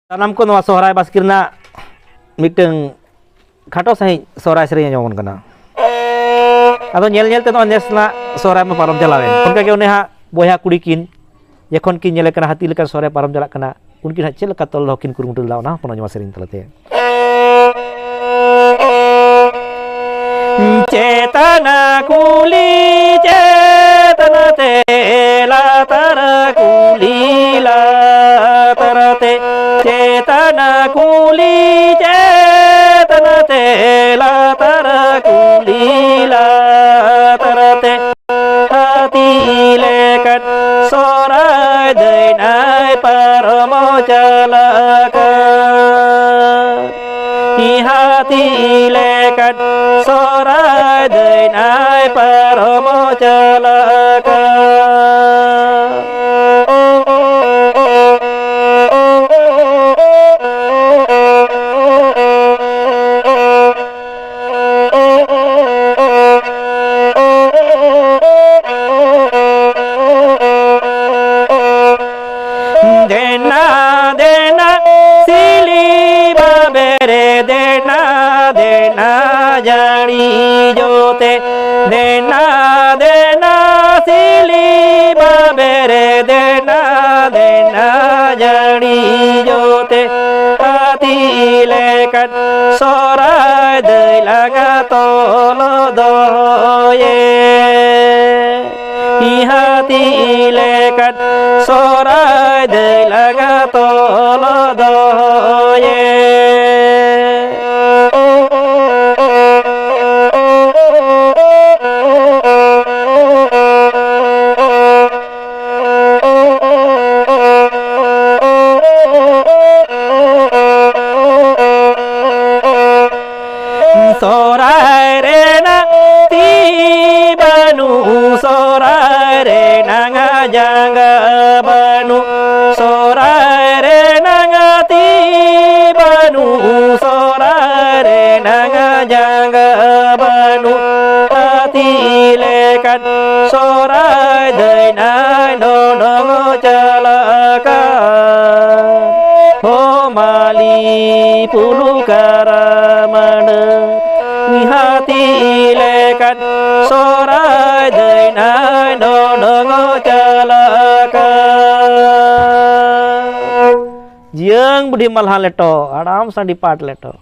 Tanam ko nwa sohrai baskirna miteng khato sahi sohrai sering nyomon kana. Ado nyel nyel te no nesna sohrai ma parom jalawen. Onka ke ha boya kudi kin jekhon kin nyele kana hati lekan sohrai parom jalak kana unkin ha chel katol lokin kurumutul law na pono nyoma sering telate. Cetana kuli cetana te la tara kuli la tara te cetana kuli cetana te la tara kuli la tara te hati lekat sorai denai paramo jalaka hati lekat sorai denai paramo jalaka dena dena sili babere dena dena jani jote dena dena sili babere dena dena jani jote hati lekat sorai dei laga tolo doye hati lekat sorai dei laga tolo doye sorai rena tibanu sorai rena ngajanga banu sorai rena ngatibanu sorai rena ngajanga banu hati lekat sorai denai nono jalaka homali pulu karamana hati lekat sorai denai nono jalaka jiang budi malhan leto aram sandi pat leto